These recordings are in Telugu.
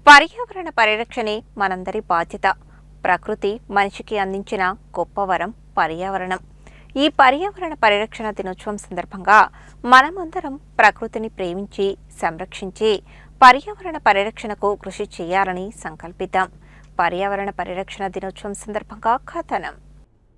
పర్యావరణ పరిరక్షణే మనందరి బాధ్యత. ప్రకృతి మనిషికి అందించిన గొప్ప వరం పర్యావరణం. ఈ పర్యావరణ పరిరక్షణ దినోత్సవం సందర్భంగా మనమందరం ప్రకృతిని ప్రేమించి, సంరక్షించి పర్యావరణ పరిరక్షణకు కృషి చేయాలని సంకల్పిద్దాం. పర్యావరణ పరిరక్షణ దినోత్సవం సందర్భంగా కథనం.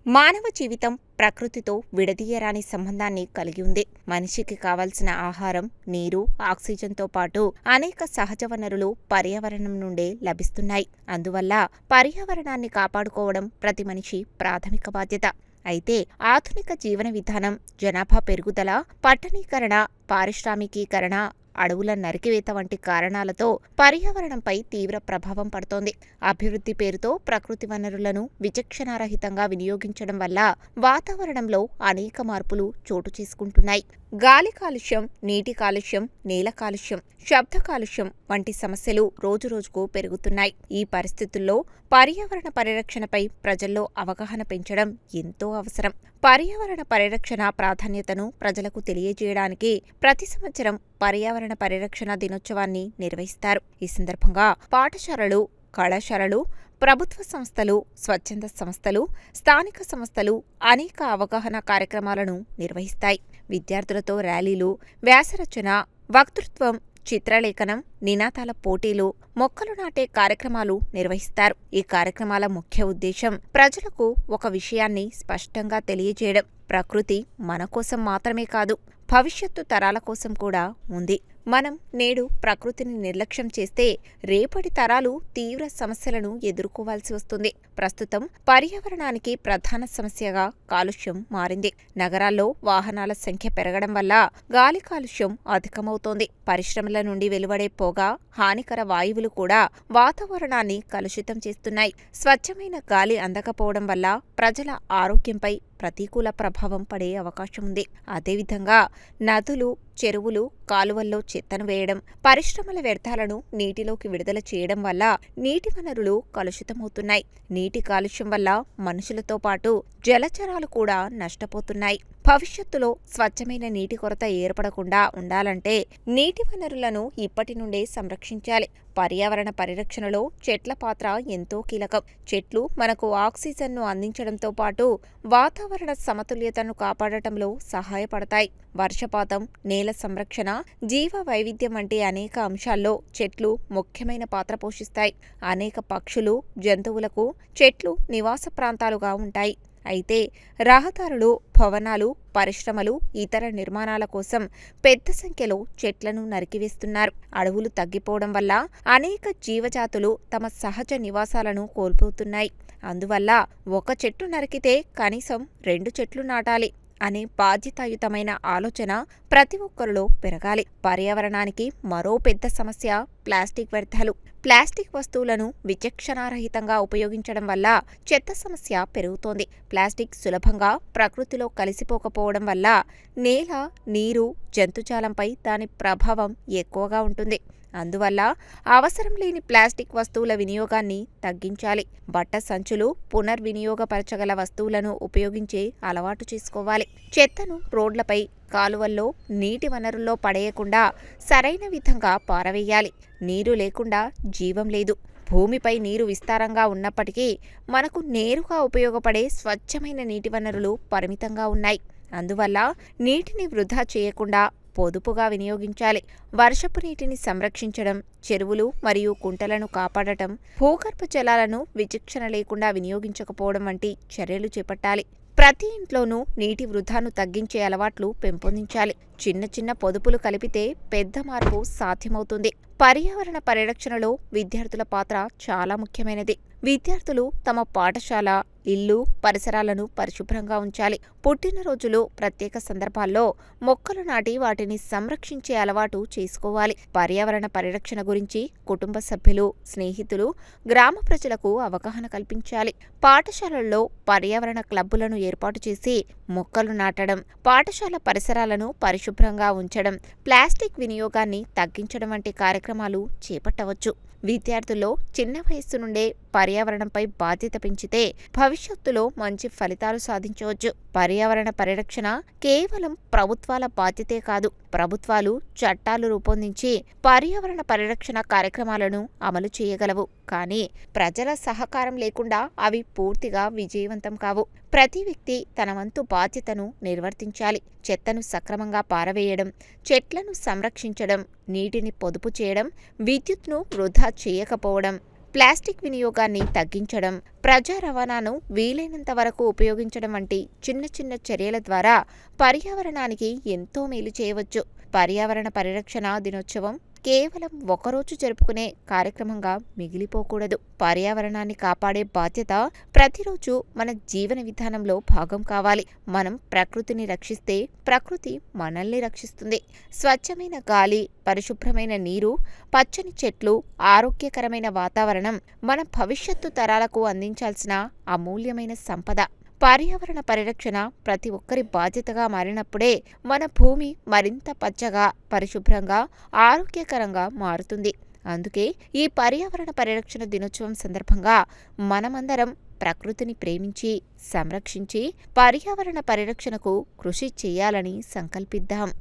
మానవ జీవితం ప్రకృతితో విడదీయరాని సంబంధాన్ని కలిగి ఉంది. మనిషికి కావలసిన ఆహారం, నీరు, ఆక్సిజన్తో పాటు అనేక సహజ వనరులు పర్యావరణం నుండే లభిస్తున్నాయి. అందువల్ల పర్యావరణాన్ని కాపాడుకోవడం ప్రతి మనిషి ప్రాథమిక బాధ్యత. అయితే ఆధునిక జీవన విధానం, జనాభా పెరుగుదల, పట్టణీకరణ, పారిశ్రామికీకరణ, అడవుల నరికివేత వంటి కారణాలతో పర్యావరణంపై తీవ్ర ప్రభావం పడుతోంది. అభివృద్ధి పేరుతో ప్రకృతి వనరులను విచక్షణారహితంగా వినియోగించడం వల్ల వాతావరణంలో అనేక మార్పులు చోటు చేసుకుంటున్నాయి. గాలి కాలుష్యం, నీటి కాలుష్యం, నేల కాలుష్యం, శబ్ద కాలుష్యం వంటి సమస్యలు రోజురోజుకు పెరుగుతున్నాయి. ఈ పరిస్థితుల్లో పర్యావరణ పరిరక్షణపై ప్రజల్లో అవగాహన పెంచడం ఎంతో అవసరం. పర్యావరణ పరిరక్షణ ప్రాధాన్యతను ప్రజలకు తెలియజేయడానికి ప్రతి సంవత్సరం పర్యావరణ పరిరక్షణ దినోత్సవాన్ని నిర్వహిస్తారు. ఈ సందర్భంగా పాఠశాలలు, కళాశాలలు, ప్రభుత్వ సంస్థలు, స్వచ్ఛంద సంస్థలు, స్థానిక సంస్థలు అనేక అవగాహన కార్యక్రమాలను నిర్వహిస్తాయి. విద్యార్థులతో ర్యాలీలు, వ్యాసరచన, వక్తృత్వం, చిత్రలేఖనం, నినాదాల పోటీలు, మొక్కలు నాటే కార్యక్రమాలు నిర్వహిస్తారు. ఈ కార్యక్రమాల ముఖ్య ఉద్దేశం ప్రజలకు ఒక విషయాన్ని స్పష్టంగా తెలియజేయడం. ప్రకృతి మన కోసం మాత్రమే కాదు, భవిష్యత్తు తరాల కోసం కూడా ఉంది. మనం నేడు ప్రకృతిని నిర్లక్ష్యం చేస్తే రేపటి తరాలు తీవ్ర సమస్యలను ఎదుర్కోవాల్సి వస్తుంది. ప్రస్తుతం పర్యావరణానికి ప్రధాన సమస్యగా కాలుష్యం మారింది. నగరాల్లో వాహనాల సంఖ్య పెరగడం వల్ల గాలి కాలుష్యం అధికమవుతోంది. పరిశ్రమల నుండి వెలువడే పొగ, హానికర వాయువులు కూడా వాతావరణాన్ని కలుషితం చేస్తున్నాయి. స్వచ్ఛమైన గాలి అందకపోవడం వల్ల ప్రజల ఆరోగ్యంపై ప్రతికూల ప్రభావం పడే అవకాశం ఉంది. అదేవిధంగా నదులు, చెరువులు, కాలువల్లో చెత్తను వేయడం, పరిశ్రమల వ్యర్థాలను నీటిలోకి విడుదల చేయడం వల్ల నీటి వనరులు కలుషితమవుతున్నాయి. నీటి కాలుష్యం వల్ల మనుషులతో పాటు జలచరాలు కూడా నష్టపోతున్నాయి. భవిష్యత్తులో స్వచ్ఛమైన నీటి కొరత ఏర్పడకుండా ఉండాలంటే నీటి వనరులను ఇప్పటి నుండే సంరక్షించాలి. పర్యావరణ పరిరక్షణలో చెట్ల పాత్ర ఎంతో కీలకం. చెట్లు మనకు ఆక్సిజన్ను అందించడంతో పాటు వాతావరణ సమతుల్యతను కాపాడటంలో సహాయపడతాయి. వర్షపాతం, నేల సంరక్షణ, జీవ వైవిధ్యం వంటి అనేక అంశాల్లో చెట్లు ముఖ్యమైన పాత్ర పోషిస్తాయి. అనేక పక్షులు, జంతువులకు చెట్లు నివాస ప్రాంతాలుగా ఉంటాయి. అయితే రహదారులు, భవనాలు, పరిశ్రమలు, ఇతర నిర్మాణాల కోసం పెద్ద సంఖ్యలో చెట్లను నరికివేస్తున్నారు. అడవులు తగ్గిపోవడం వల్ల అనేక జీవజాతులు తమ సహజ నివాసాలను కోల్పోతున్నాయి. అందువల్ల ఒక చెట్టు నరికితే కనీసం 2 చెట్లు నాటాలి అనే బాధ్యతాయుతమైన ఆలోచన ప్రతి ఒక్కరిలో పెరగాలి. పర్యావరణానికి మరో పెద్ద సమస్య ప్లాస్టిక్ వ్యర్థాలు. ప్లాస్టిక్ వస్తువులను విచక్షణారహితంగా ఉపయోగించడం వల్ల చెత్త సమస్య పెరుగుతోంది. ప్లాస్టిక్ సులభంగా ప్రకృతిలో కలిసిపోకపోవడం వల్ల నేల, నీరు, జంతుజాలంపై దాని ప్రభావం ఎక్కువగా ఉంటుంది. అందువల్ల అవసరం లేని ప్లాస్టిక్ వస్తువుల వినియోగాన్ని తగ్గించాలి. బట్ట సంచులు, పునర్వినియోగపరచగల వస్తువులను ఉపయోగించే అలవాటు చేసుకోవాలి. చెత్తను రోడ్లపై, కాలువల్లో, నీటి వనరుల్లో పడేయకుండా సరైన విధంగా పారవేయాలి. నీరు లేకుండా జీవం లేదు. భూమిపై నీరు విస్తారంగా ఉన్నప్పటికీ మనకు నేరుగా ఉపయోగపడే స్వచ్ఛమైన నీటి వనరులు పరిమితంగా ఉన్నాయి. అందువల్ల నీటిని వృధా చేయకుండా పొదుపుగా వినియోగించాలి. వర్షపు నీటిని సంరక్షించడం, చెరువులు మరియు కుంటలను కాపాడటం, భూగర్భ జలాలను విచక్షణ లేకుండా వినియోగించకపోవడం వంటి చర్యలు చేపట్టాలి. ప్రతి ఇంట్లోనూ నీటి వృధాను తగ్గించే అలవాట్లు పెంపొందించాలి. చిన్న చిన్న పొదుపులు కలిపితే పెద్ద మార్పు సాధ్యమవుతుంది. పర్యావరణ పరిరక్షణలో విద్యార్థుల పాత్ర చాలా ముఖ్యమైనది. విద్యార్థులు తమ పాఠశాల, ఇల్లు, పరిసరాలను పరిశుభ్రంగా ఉంచాలి. పుట్టినరోజులు, ప్రత్యేక సందర్భాల్లో మొక్కలు నాటి వాటిని సంరక్షించే అలవాటు చేసుకోవాలి. పర్యావరణ పరిరక్షణ గురించి కుటుంబ సభ్యులు, స్నేహితులు, గ్రామ ప్రజలకు అవగాహన కల్పించాలి. పాఠశాలల్లో పర్యావరణ క్లబ్బులను ఏర్పాటు చేసి మొక్కలు నాటడం, పాఠశాల పరిసరాలను పరిశుభ్రంగా ఉంచడం, ప్లాస్టిక్ వినియోగాన్ని తగ్గించడం వంటి కార్యక్రమాలు చేపట్టవచ్చు. విద్యార్థుల్లో చిన్న వయస్సు నుండే పర్యావరణంపై బాధ్యత పెంచితే భవిష్యత్తులో మంచి ఫలితాలు సాధించవచ్చు. పర్యావరణ పరిరక్షణ కేవలం ప్రభుత్వాల బాధ్యతే కాదు, ప్రభుత్వాలు చట్టాలు రూపొందించి పర్యావరణ పరిరక్షణ కార్యక్రమాలను అమలు చేయగలవు. కానీ ప్రజల సహకారం లేకుండా అవి పూర్తిగా విజయవంతం కావు. ప్రతి వ్యక్తి తన వంతు బాధ్యతను నిర్వర్తించాలి. చెత్తను సక్రమంగా పారవేయడం, చెట్లను సంరక్షించడం, నీటిని పొదుపు చేయడం, విద్యుత్ను వృధా చేయకపోవడం, ప్లాస్టిక్ వినియోగాన్ని తగ్గించడం, ప్రజా రవాణాను వీలైనంత వరకు ఉపయోగించడం వంటి చిన్న చిన్న చర్యల ద్వారా పర్యావరణానికి ఎంతో మేలు చేయవచ్చు. పర్యావరణ పరిరక్షణ దినోత్సవం కేవలం ఒకరోజు జరుపుకునే కార్యక్రమంగా మిగిలిపోకూడదు. పర్యావరణాన్ని కాపాడే బాధ్యత ప్రతిరోజు మన జీవన విధానంలో భాగం కావాలి. మనం ప్రకృతిని రక్షిస్తే ప్రకృతి మనల్ని రక్షిస్తుంది. స్వచ్ఛమైన గాలి, పరిశుభ్రమైన నీరు, పచ్చని చెట్లు, ఆరోగ్యకరమైన వాతావరణం మన భవిష్యత్తు తరాలకు అందించాల్సిన అమూల్యమైన సంపద. పర్యావరణ పరిరక్షణ ప్రతి ఒక్కరి బాధ్యతగా మారినప్పుడే మన భూమి మరింత పచ్చగా, పరిశుభ్రంగా, ఆరోగ్యకరంగా మారుతుంది. అందుకే ఈ పర్యావరణ పరిరక్షణ దినోత్సవం సందర్భంగా మనమందరం ప్రకృతిని ప్రేమించి, సంరక్షించి పర్యావరణ పరిరక్షణకు కృషి చేయాలని సంకల్పిద్దాం.